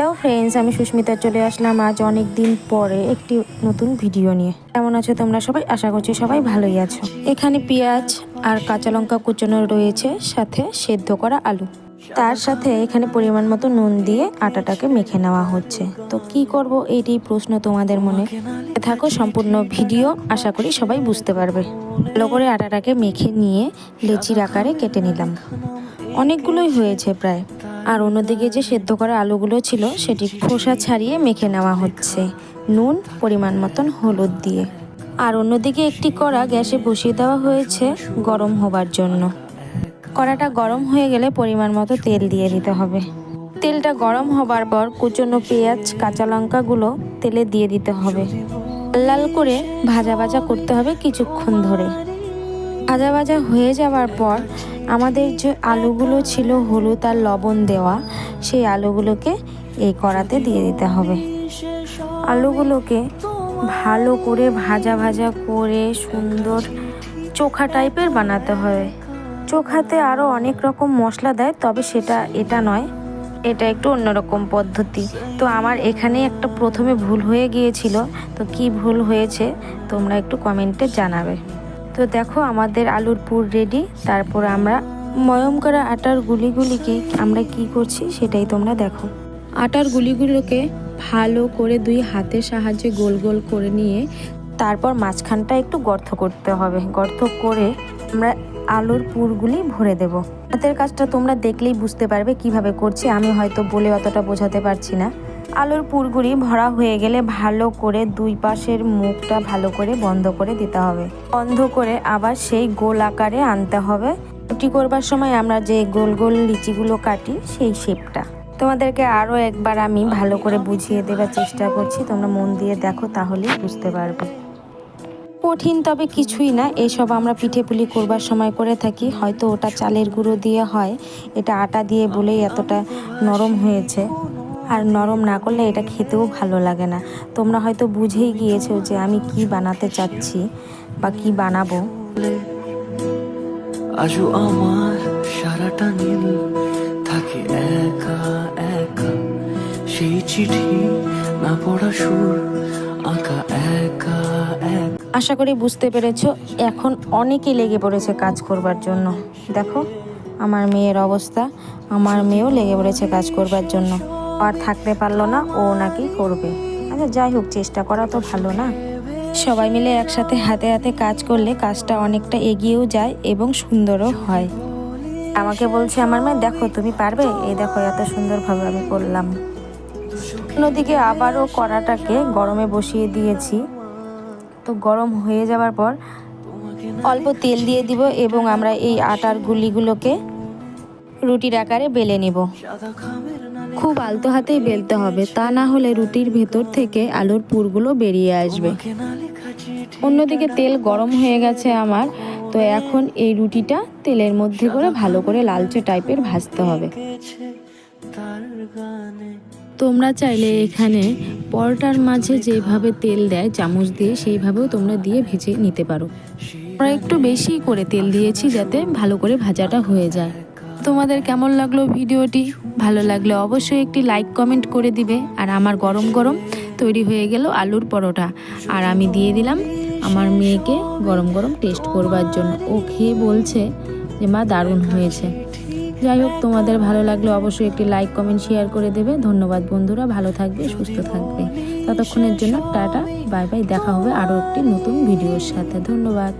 Hello friends, আমি সুস্মিতা চলে আসলাম আজ অনেক দিন পরে একটি নতুন ভিডিও নিয়ে। কেমন আছো তোমরা সবাই? আশা করছি সবাই ভালোই আছো। এখানে পেঁয়াজ আর কাঁচা লঙ্কা কুচানো রয়েছে, সাথে সেদ্ধ করা আলু, তার সাথে এখানে পরিমাণ মতো নুন দিয়ে আটাটাকে মেখে নেওয়া হচ্ছে। তো কি করব এইটি প্রশ্ন তোমাদের মনে থাকো, সম্পূর্ণ ভিডিও আশা করি সবাই বুঝতে পারবে। ভালো করে আটাটাকে মেখে নিয়ে লেচির আকারে কেটে নিলাম। অনেকগুলোই হয়েছে প্রায়। আর অন্যদিকে যে সেদ্ধ করা আলুগুলো ছিল সেটি খোসা ছাড়িয়ে মেখে নেওয়া হচ্ছে নুন, পরিমাণ মতন হলুদ দিয়ে। আর অন্যদিকে একটি কড়া গ্যাসে বসিয়ে দেওয়া হয়েছে গরম হবার জন্য। কড়াটা গরম হয়ে গেলে পরিমাণ মতো তেল দিয়ে দিতে হবে। তেলটা গরম হবার পর কুচনো পেঁয়াজ, কাঁচা লঙ্কাগুলো তেলে দিয়ে দিতে হবে। লাল করে ভাজা ভাজা করতে হবে কিছুক্ষণ ধরে। ভাজা ভাজা হয়ে যাওয়ার পর আমাদের যে আলুগুলো ছিল হলুদ আর লবণ দেওয়া, সেই আলুগুলোকে এই কড়াতে দিয়ে দিতে হবে। আলুগুলোকে ভালো করে ভাজা ভাজা করে সুন্দর চোখা টাইপের বানাতে হবে। চোখাতে আরও অনেক রকম মশলা দেয়, তবে এটা নয়, এটা একটু অন্যরকম পদ্ধতি। তো আমার এখানে একটা প্রথমে ভুল হয়ে গিয়েছিল, তো কি ভুল হয়েছে তোমরা একটু কমেন্টে জানাবে। তো দেখো আমাদের আলুর পুর রেডি। তারপর আমরা ময়ম করা আটার গুলিগুলিকে আমরা কি করছি সেটাই তোমরা দেখো। আটার গুলিগুলোকে ভালো করে দুই হাতের সাহায্যে গোল গোল করে নিয়ে তারপর মাঝখানটা একটু গর্ত করতে হবে। গর্ত করে আমরা আলুর পুরগুলি ভরে দেব। হাতের কাজটা তোমরা দেখলেই বুঝতে পারবে কিভাবে করছি, আমি হয়তো বলে অতটা বোঝাতে পারছি না। আলুর পুরগুলি ভরা হয়ে গেলে ভালো করে দুই পাশের মুখটা ভালো করে বন্ধ করে দিতে হবে। বন্ধ করে আবার সেই গোল আকারে আনতে হবে। রুটি করবার সময় আমরা যে গোল গোল লিচিগুলো কাটি সেই শেপটা। তোমাদেরকে আরও একবার আমি ভালো করে বুঝিয়ে দেওয়ার চেষ্টা করছি, তোমরা মন দিয়ে দেখো তাহলেই বুঝতে পারবে। কঠিন তবে কিছুই না, এসব আমরা পিঠে পুলি করবার সময় করে থাকি। হয়তো ওটা চালের গুঁড়ো দিয়ে হয়, এটা আটা দিয়ে বলেই এতটা নরম হয়েছে। আর নরম না করলে এটা খেতেও ভালো লাগে না। তোমরা হয়তো বুঝেই গিয়েছো যে আমি কি বানাতে চাচ্ছি বা কি বানাবো। আজও আমার সারাটা নীল থাকে একা একা, সেই চিঠি না পড়া সুর আঁকা একা একা। আশা করি বুঝতে পেরেছো। এখন অনেকেই লেগে পড়েছে কাজ করবার জন্য। দেখো আমার মেয়ের অবস্থা, আমার মেয়েও লেগে পড়েছে কাজ করবার জন্য। আর থাকতে পারলো না, ও নাকি করবে। আচ্ছা যাই হোক, চেষ্টা করা তো ভালো না। সবাই মিলে একসাথে হাতে হাতে কাজ করলে কাজটা অনেকটা এগিয়েও যায় এবং সুন্দরও হয়। আমাকে বলছে আমার মেয়ে, দেখো তুমি পারবে, এই দেখো এত সুন্দরভাবে আমি করলাম। অন্যদিকে আবারও কড়াটাকে গরমে বসিয়ে দিয়েছি। তো গরম হয়ে যাওয়ার পর অল্প তেল দিয়ে দিব এবং আমরা এই আটার গুলিগুলোকে রুটির আকারে বেলে নিব। খুব আলতো হাতেই বেলতে হবে, তা না হলে রুটির ভেতর থেকে আলুর পুরগুলো বেরিয়ে আসবে। অন্যদিকে তেল গরম হয়ে গেছে আমার। তো এখন এই রুটিটা তেলের মধ্যে করে ভালো করে লালচে টাইপের ভাজতে হবে। তোমরা চাইলে এখানে পরোটার মাঝে যেভাবে তেল দেয় চামচ দিয়ে, সেইভাবেও তোমরা দিয়ে ভেজে নিতে পারো। আমরা একটু বেশি করে তেল দিয়েছি যাতে ভালো করে ভাজাটা হয়ে যায়। তোমাদের কেমন লাগলো ভিডিওটি? ভালো লাগলে অবশ্যই একটি লাইক কমেন্ট করে দিবে। আর আমার গরম গরম তৈরি হয়ে গেল আলুর পরোটা। আর আমি দিয়ে দিলাম আমার মেয়েকে গরম গরম টেস্ট করবার জন্য। ও খেয়ে বলছে যে মা দারুণ হয়েছে। যাই হোক, তোমাদের ভালো লাগলে অবশ্যই একটি লাইক কমেন্ট শেয়ার করে দেবে। ধন্যবাদ বন্ধুরা, ভালো থাকবে, সুস্থ থাকবে। ততক্ষণের জন্য টাটা, বাই বাই। দেখা হবে আরও একটি নতুন ভিডিওর সাথে। ধন্যবাদ।